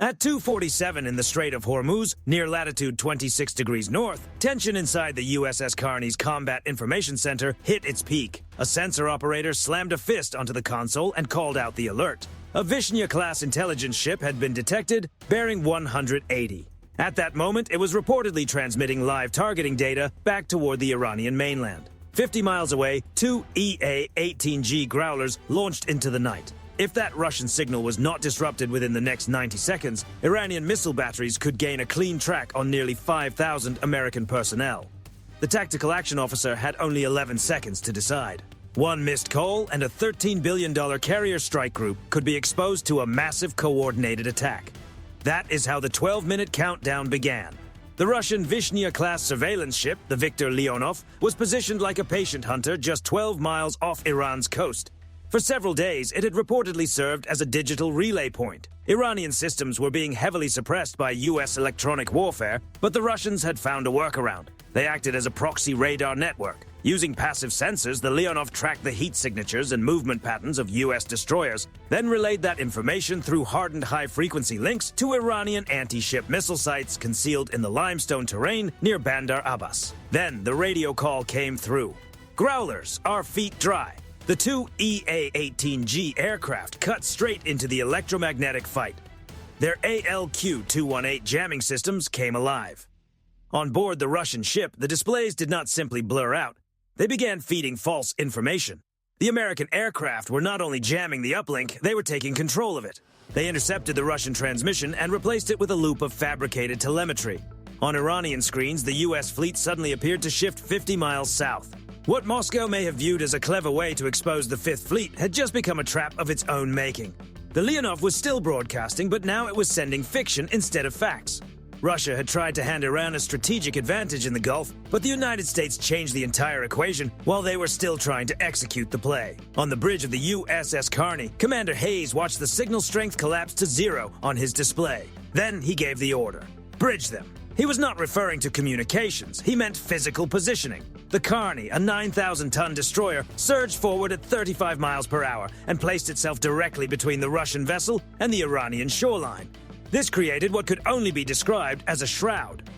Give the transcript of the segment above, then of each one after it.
At 2:47 in the Strait of Hormuz, near latitude 26 degrees north, tension inside the USS Carney's Combat Information Center hit its peak. A sensor operator slammed a fist onto the console and called out the alert. A Vishnya-class intelligence ship had been detected, bearing 180. At that moment, it was reportedly transmitting live targeting data back toward the Iranian mainland. 50 miles away, two EA-18G Growlers launched into the night. If that Russian signal was not disrupted within the next 90 seconds, Iranian missile batteries could gain a clean track on nearly 5,000 American personnel. The tactical action officer had only 11 seconds to decide. One missed call and a $13 billion carrier strike group could be exposed to a massive coordinated attack. That is how the 12-minute countdown began. The Russian Vishnya-class surveillance ship, the Viktor Leonov, was positioned like a patient hunter just 12 miles off Iran's coast. For several days, it had reportedly served as a digital relay point. Iranian systems were being heavily suppressed by U.S. electronic warfare, but the Russians had found a workaround. They acted as a proxy radar network. Using passive sensors, the Leonov tracked the heat signatures and movement patterns of U.S. destroyers, then relayed that information through hardened high-frequency links to Iranian anti-ship missile sites concealed in the limestone terrain near Bandar Abbas. Then the radio call came through. Growlers, our feet dry. The two EA-18G aircraft cut straight into the electromagnetic fight. Their ALQ-218 jamming systems came alive. On board the Russian ship, the displays did not simply blur out. They began feeding false information. The American aircraft were not only jamming the uplink, they were taking control of it. They intercepted the Russian transmission and replaced it with a loop of fabricated telemetry. On Iranian screens, the U.S. fleet suddenly appeared to shift 50 miles south. What Moscow may have viewed as a clever way to expose the Fifth Fleet had just become a trap of its own making. The Leonov was still broadcasting, but now it was sending fiction instead of facts. Russia had tried to hand Iran a strategic advantage in the Gulf, but the United States changed the entire equation while they were still trying to execute the play. On the bridge of the USS Carney, Commander Hayes watched the signal strength collapse to 0 on his display. Then he gave the order: bridge them. He was not referring to communications, he meant physical positioning. The Carney, a 9,000-ton destroyer, surged forward at 35 miles per hour and placed itself directly between the Russian vessel and the Iranian shoreline. This created what could only be described as a shroud.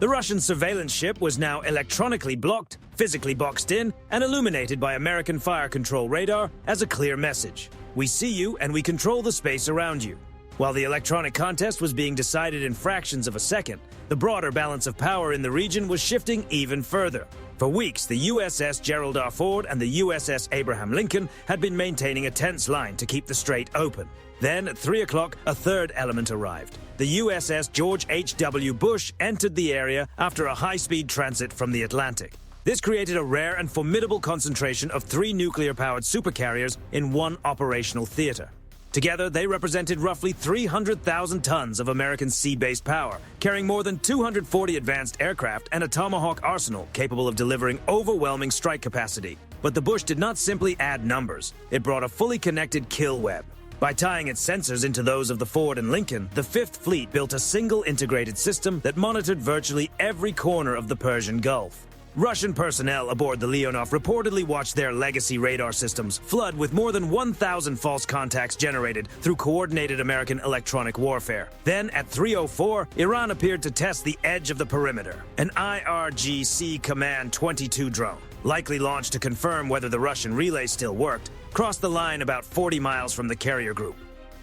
The Russian surveillance ship was now electronically blocked, physically boxed in, and illuminated by American fire control radar as a clear message: we see you and we control the space around you. While the electronic contest was being decided in fractions of a second, the broader balance of power in the region was shifting even further. For weeks, the USS Gerald R. Ford and the USS Abraham Lincoln had been maintaining a tense line to keep the strait open. Then, at 3 o'clock, a third element arrived. The USS George H.W. Bush entered the area after a high-speed transit from the Atlantic. This created a rare and formidable concentration of 3 nuclear-powered supercarriers in one operational theater. Together, they represented roughly 300,000 tons of American sea-based power, carrying more than 240 advanced aircraft and a Tomahawk arsenal capable of delivering overwhelming strike capacity. But the Bush did not simply add numbers. It brought a fully connected kill web. By tying its sensors into those of the Ford and Lincoln, the Fifth Fleet built a single integrated system that monitored virtually every corner of the Persian Gulf. Russian personnel aboard the Leonov reportedly watched their legacy radar systems flood with more than 1,000 false contacts generated through coordinated American electronic warfare. Then, at 3:04, Iran appeared to test the edge of the perimeter. An IRGC Command 22 drone, likely launched to confirm whether the Russian relay still worked, crossed the line about 40 miles from the carrier group.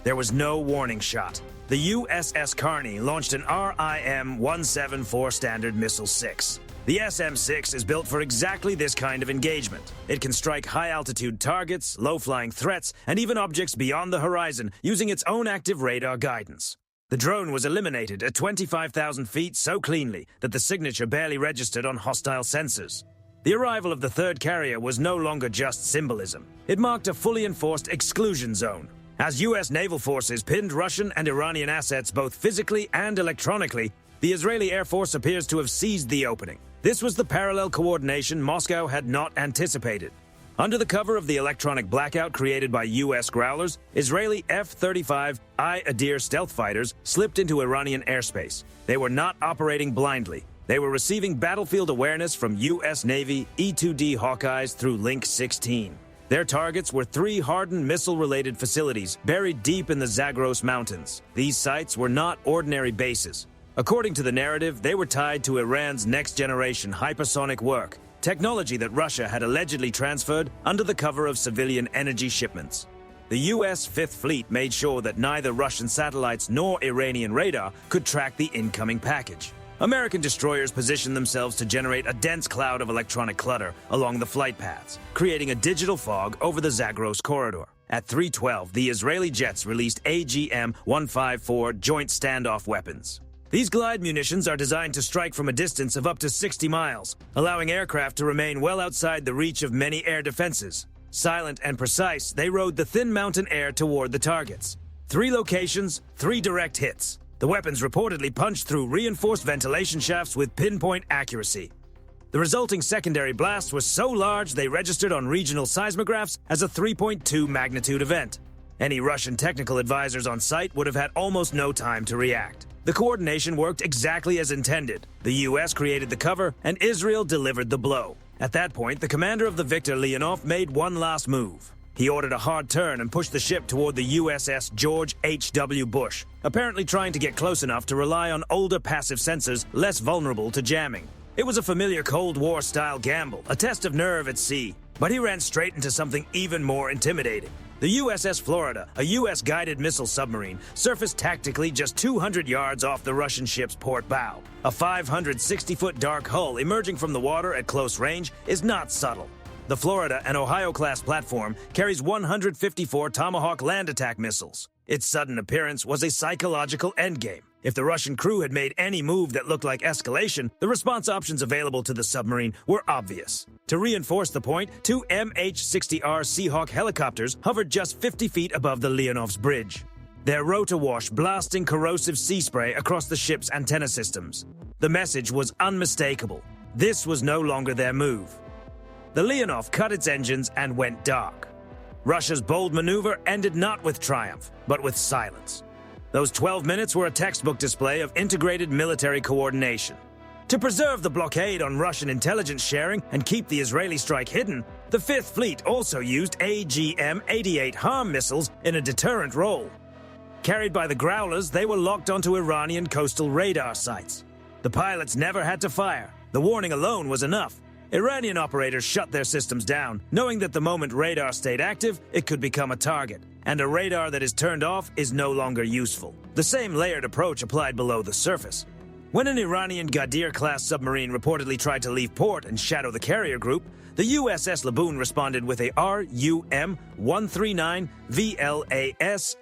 There was no warning shot. The USS Carney launched an RIM-174 Standard Missile 6. The SM-6 is built for exactly this kind of engagement. It can strike high-altitude targets, low-flying threats, and even objects beyond the horizon using its own active radar guidance. The drone was eliminated at 25,000 feet so cleanly that the signature barely registered on hostile sensors. The arrival of the third carrier was no longer just symbolism. It marked a fully enforced exclusion zone. As U.S. naval forces pinned Russian and Iranian assets both physically and electronically, the Israeli Air Force appears to have seized the opening. This was the parallel coordination Moscow had not anticipated. Under the cover of the electronic blackout created by U.S. Growlers, Israeli F-35 I-Adir stealth fighters slipped into Iranian airspace. They were not operating blindly. They were receiving battlefield awareness from U.S. Navy E-2D Hawkeyes through Link 16. Their targets were 3 hardened missile-related facilities buried deep in the Zagros Mountains. These sites were not ordinary bases. According to the narrative, they were tied to Iran's next-generation hypersonic work, technology that Russia had allegedly transferred under the cover of civilian energy shipments. The U.S. Fifth Fleet made sure that neither Russian satellites nor Iranian radar could track the incoming package. American destroyers positioned themselves to generate a dense cloud of electronic clutter along the flight paths, creating a digital fog over the Zagros corridor. At 3:12, the Israeli jets released AGM-154 joint standoff weapons. These glide munitions are designed to strike from a distance of up to 60 miles, allowing aircraft to remain well outside the reach of many air defenses. Silent and precise, they rode the thin mountain air toward the targets. 3 locations, 3 direct hits. The weapons reportedly punched through reinforced ventilation shafts with pinpoint accuracy. The resulting secondary blast was so large they registered on regional seismographs as a 3.2 magnitude event. Any Russian technical advisors on site would have had almost no time to react. The coordination worked exactly as intended. The U.S. created the cover, and Israel delivered the blow. At that point, the commander of the Victor Leonov made one last move. He ordered a hard turn and pushed the ship toward the USS George H.W. Bush, apparently trying to get close enough to rely on older passive sensors less vulnerable to jamming. It was a familiar Cold War-style gamble, a test of nerve at sea, but he ran straight into something even more intimidating. The USS Florida, a U.S.-guided missile submarine, surfaced tactically just 200 yards off the Russian ship's port bow. A 560-foot dark hull emerging from the water at close range is not subtle. The Florida, an Ohio-class platform, carries 154 Tomahawk land attack missiles. Its sudden appearance was a psychological endgame. If the Russian crew had made any move that looked like escalation, the response options available to the submarine were obvious. To reinforce the point, 2 MH-60R Seahawk helicopters hovered just 50 feet above the Leonov's bridge, their rotor wash blasting corrosive sea spray across the ship's antenna systems. The message was unmistakable. This was no longer their move. The Leonov cut its engines and went dark. Russia's bold maneuver ended not with triumph, but with silence. Those 12 minutes were a textbook display of integrated military coordination. To preserve the blockade on Russian intelligence sharing and keep the Israeli strike hidden, the Fifth Fleet also used AGM-88 HARM missiles in a deterrent role. Carried by the Growlers, they were locked onto Iranian coastal radar sites. The pilots never had to fire. The warning alone was enough. Iranian operators shut their systems down, knowing that the moment radar stayed active, it could become a target. And a radar that is turned off is no longer useful. The same layered approach applied below the surface. When an Iranian Ghadir-class submarine reportedly tried to leave port and shadow the carrier group, the USS Laboon responded with a RUM-139 VLAS-ROC.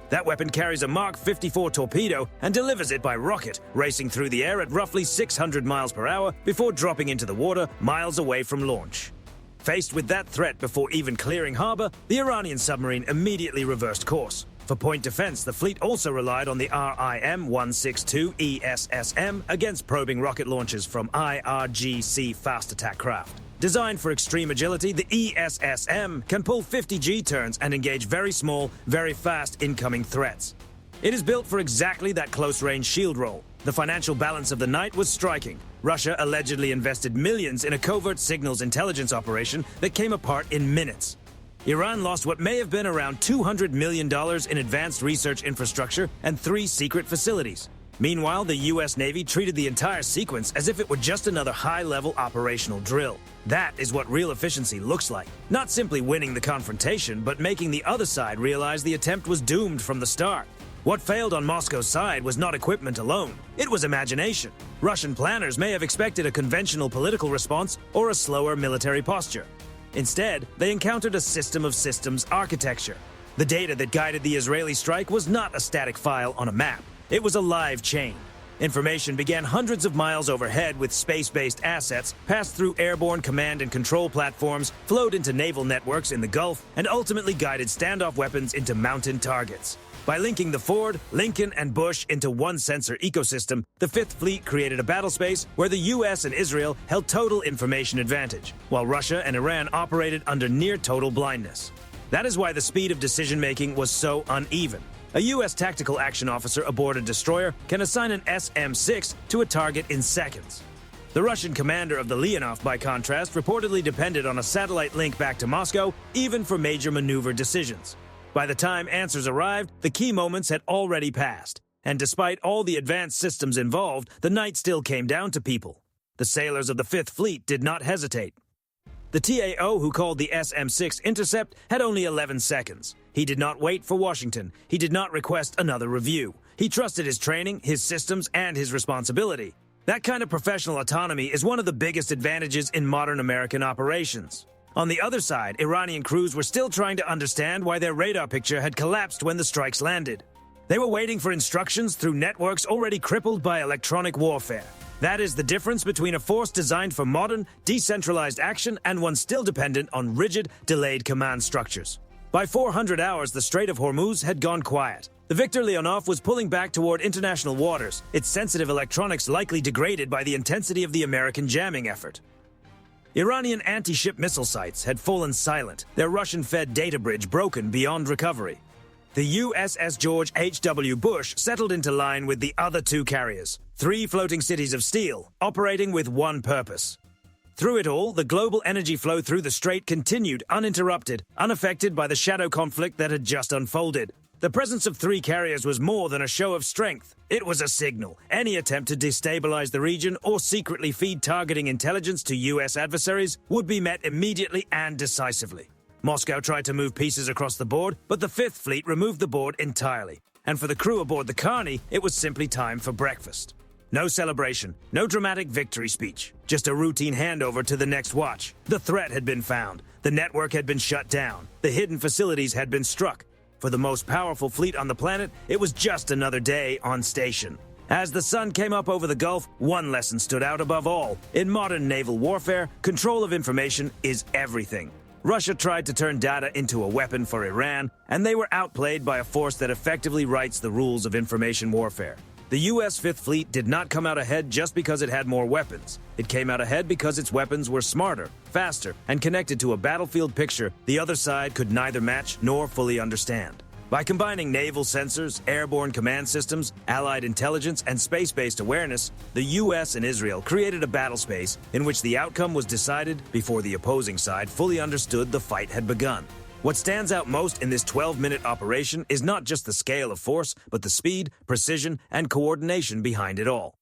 That weapon carries a Mark 54 torpedo and delivers it by rocket, racing through the air at roughly 600 miles per hour before dropping into the water miles away from launch. Faced with that threat before even clearing harbor, the Iranian submarine immediately reversed course. For point defense, the fleet also relied on the RIM-162 ESSM against probing rocket launches from IRGC fast attack craft. Designed for extreme agility, the ESSM can pull 50 G-turns and engage very small, very fast incoming threats. It is built for exactly that close-range shield role. The financial balance of the night was striking. Russia allegedly invested millions in a covert signals intelligence operation that came apart in minutes. Iran lost what may have been around $200 million in advanced research infrastructure and 3 secret facilities. Meanwhile, the U.S. Navy treated the entire sequence as if it were just another high-level operational drill. That is what real efficiency looks like. Not simply winning the confrontation, but making the other side realize the attempt was doomed from the start. What failed on Moscow's side was not equipment alone. It was imagination. Russian planners may have expected a conventional political response or a slower military posture. Instead, they encountered a system of systems architecture. The data that guided the Israeli strike was not a static file on a map. It was a live chain. Information began hundreds of miles overhead with space-based assets, passed through airborne command and control platforms, flowed into naval networks in the Gulf, and ultimately guided standoff weapons into mountain targets. By linking the Ford, Lincoln, and Bush into one sensor ecosystem, the Fifth Fleet created a battlespace where the U.S. and Israel held total information advantage, while Russia and Iran operated under near-total blindness. That is why the speed of decision-making was so uneven. A U.S. tactical action officer aboard a destroyer can assign an SM-6 to a target in seconds. The Russian commander of the Leonov, by contrast, reportedly depended on a satellite link back to Moscow, even for major maneuver decisions. By the time answers arrived, the key moments had already passed. And despite all the advanced systems involved, the night still came down to people. The sailors of the Fifth Fleet did not hesitate. The TAO who called the SM-6 intercept had only 11 seconds. He did not wait for Washington. He did not request another review. He trusted his training, his systems, and his responsibility. That kind of professional autonomy is one of the biggest advantages in modern American operations. On the other side, Iranian crews were still trying to understand why their radar picture had collapsed when the strikes landed. They were waiting for instructions through networks already crippled by electronic warfare. That is the difference between a force designed for modern, decentralized action and one still dependent on rigid, delayed command structures. By 400 hours, the Strait of Hormuz had gone quiet. The Victor Leonov was pulling back toward international waters, its sensitive electronics likely degraded by the intensity of the American jamming effort. Iranian anti-ship missile sites had fallen silent, their Russian-fed data bridge broken beyond recovery. The USS George H.W. Bush settled into line with the other two carriers, 3 floating cities of steel, operating with one purpose. Through it all, the global energy flow through the strait continued uninterrupted, unaffected by the shadow conflict that had just unfolded. The presence of 3 carriers was more than a show of strength. It was a signal. Any attempt to destabilize the region or secretly feed targeting intelligence to U.S. adversaries would be met immediately and decisively. Moscow tried to move pieces across the board, but the Fifth Fleet removed the board entirely. And for the crew aboard the Carney, it was simply time for breakfast. No celebration, no dramatic victory speech, just a routine handover to the next watch. The threat had been found, the network had been shut down, the hidden facilities had been struck. For the most powerful fleet on the planet, it was just another day on station. As the sun came up over the Gulf, one lesson stood out above all. In modern naval warfare, control of information is everything. Russia tried to turn data into a weapon for Iran, and they were outplayed by a force that effectively writes the rules of information warfare. The U.S. Fifth Fleet did not come out ahead just because it had more weapons. It came out ahead because its weapons were smarter, faster, and connected to a battlefield picture the other side could neither match nor fully understand. By combining naval sensors, airborne command systems, allied intelligence, and space-based awareness, the U.S. and Israel created a battle space in which the outcome was decided before the opposing side fully understood the fight had begun. What stands out most in this 12-minute operation is not just the scale of force, but the speed, precision, and coordination behind it all.